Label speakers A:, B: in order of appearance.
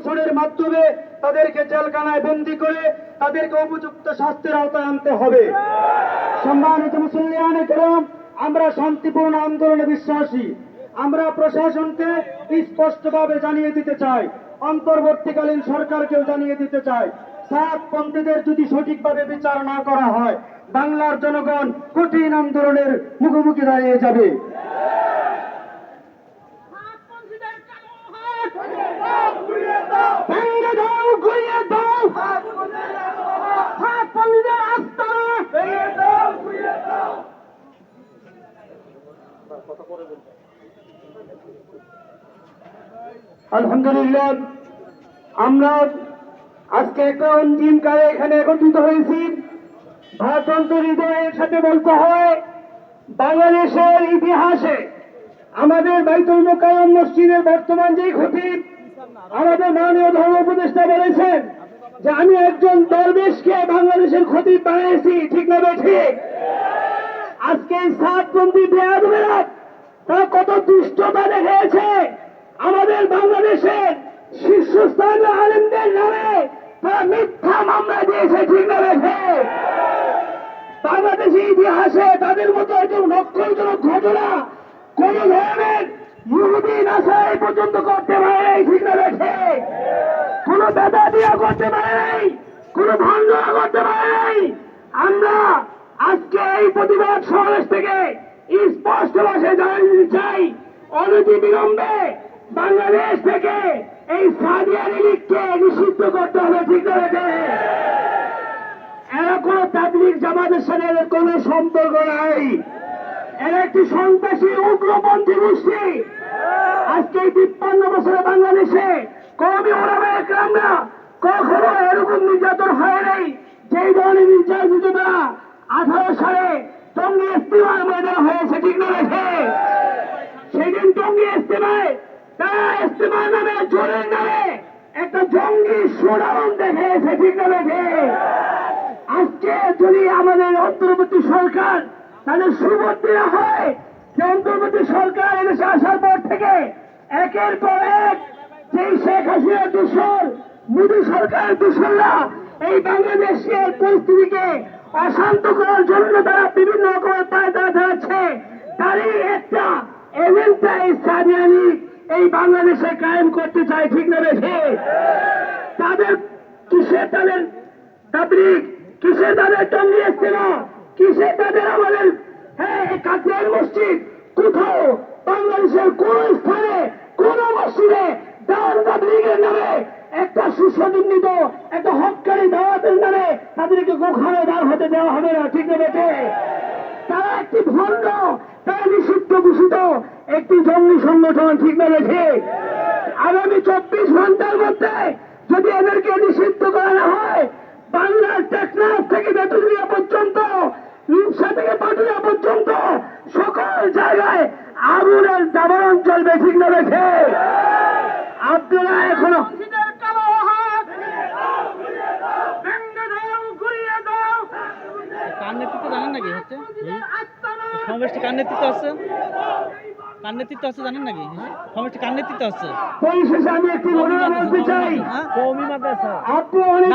A: ধর্ষণের মাধ্যমে তাদেরকে জেলখানায় বন্দী করে তাদেরকে উপযুক্ত শাস্তির আওতায় আনতে হবে। সম্মানিত মুসল্লিয়ানে কেরাম, আমরা শান্তিপূর্ণ আন্দোলনে বিশ্বাসী। আমরা প্রশাসনকে স্পষ্টভাবে জানিয়ে দিতে চাই, অন্তর্বর্তীকালীন সরকারকেও জানিয়ে দিতে চাই, সাতপন্থীদের যদি সঠিকভাবে বিচার না করা হয়, বাংলার জনগণ কঠিন আন্দোলনের মুখোমুখি দাঁড়িয়ে যাবে। আলহামদুলিল্লাহ, আমরা আজকে একটা অন্তিম কালে এখানে একত্রিত হয়েছি। ভারাক্রান্ত হৃদয়ের সাথে বলতে হয়, বাংলাদেশের ইতিহাসে আমাদের বাইতুল মোকাররম মসজিদের বর্তমান যে খতিব, আমাদের মাননীয় ধর্ম উপদেষ্টা বলেছেন যে আমি একজন দরবেশকে বাংলাদেশের খতিব বানিয়েছি, ঠিক না ঠিক? আজকে সাতপন্থী বেয়াদবেরা তারা কত দুষ্টতা দেখিয়েছে। আমাদের বাংলাদেশের শীর্ষস্থানীয় আলেমদের নামে তারা মিথ্যা মামলা দিয়েছে, ঠিক না রেখে? বাংলাদেশের ইতিহাসে তাদের মতো একজন লক্ষণজনক ঘটনা কোন ধরনের ইহুদি নাসারাই পর্যন্ত করতে পারে নাই, ঠিক না রেখে? কোন বেদাতিয়া করতে পারে নাই, কোন ভণ্ডরা করতে পারে নাই। আমরা আজকে এই প্রতিবাদ সমাবেশ থেকে স্পষ্ট ভাষায় জানিয়ে দিতে চাই, অনতি বিলম্বে বাংলাদেশ থেকে এই সাদিয়ানি লীগকে নিষিদ্ধ করতে হবে, ঠিক না রেখে? এরা কোন তাবলীগ জামাতের সাথে এদের কোন সম্পর্ক নাই। এরা একটি সন্ত্রাসী উগ্রপন্থী গোষ্ঠী। আজকে 53 বছরে বাংলাদেশে কওমি ওলামায়ে কেরামরা কখনো এরকম নির্যাতন হয় নাই যেই ধরনের নির্যাতনটা 18 সালে টঙ্গী ইজতেমার ময়দানে হয়েছে, ঠিক না রেখে? সেদিন টঙ্গী ইজতেমায় তারা ইজতেমার নামে, জোরের নামে একটা জঙ্গি শোডাউন দেখিয়েছে, ঠিক না রেখে? আজকে যদি আমাদের অন্তর্বর্তী সরকার তাদের সুবোধ দেওয়া হয় যে অন্তর্বর্তী সরকার এদেশে আসার পর থেকে একের পর এক যেই শেখ হাসিনার দূষণ, মোদী সরকারের দূষণরা এই বাংলাদেশের পরিস্থিতিকে অশান্ত করার জন্য তারা বিভিন্ন রকমের পায়তারা চালাচ্ছে, তারই একটা এজেন্ডা এই সাদিয়ানি এই বাংলাদেশে কায়েম করতে চায়, ঠিক না রেখে? তাদের কিসে তাদের তাবলীগ, কিসে তাদের টঙ্গী ইজতেমা, কিসে তাদের আমাদের কাকরাইল মসজিদ? কোথাও বাংলাদেশের কোন স্থানে কোন মসজিদে দাওয়াত তাবলীগের নামে একটা সুসংগঠিত একটা হক্কানি দাওয়াতের নামে তাদেরকে গোখানে দাঁড় হতে দেওয়া হবে না, ঠিক না বেটে? তারা একটি ভণ্ড, তারা নিষিদ্ধ ঘোষিত একটি জঙ্গি সংগঠন, ঠিক না বেটে? আগামী 24 ঘন্টার মধ্যে যদি এদেরকে নিষিদ্ধ করা না হয়, বাংলার টেকনাফ থেকে বেতুলিয়া পর্যন্ত, ইনসা থেকে পাটুরিয়া পর্যন্ত সকল জায়গায় আগুনের দাবানল চলবে, ঠিক না রেখে? আপনারা এখনো
B: কার নেতৃত্ব জানেন নাকি? হচ্ছে সমাবেশটি কার নেতৃত্ব আছে? কার নেতৃত্ব আছে জানেন নাকি? সমাবেশটি কার নেতৃত্ব আছে?
A: পরিশেষে আমি একটি মনোনয়ন দিতে চাই।
B: কওমি মাদ্রাসা।
A: আপনি অনেক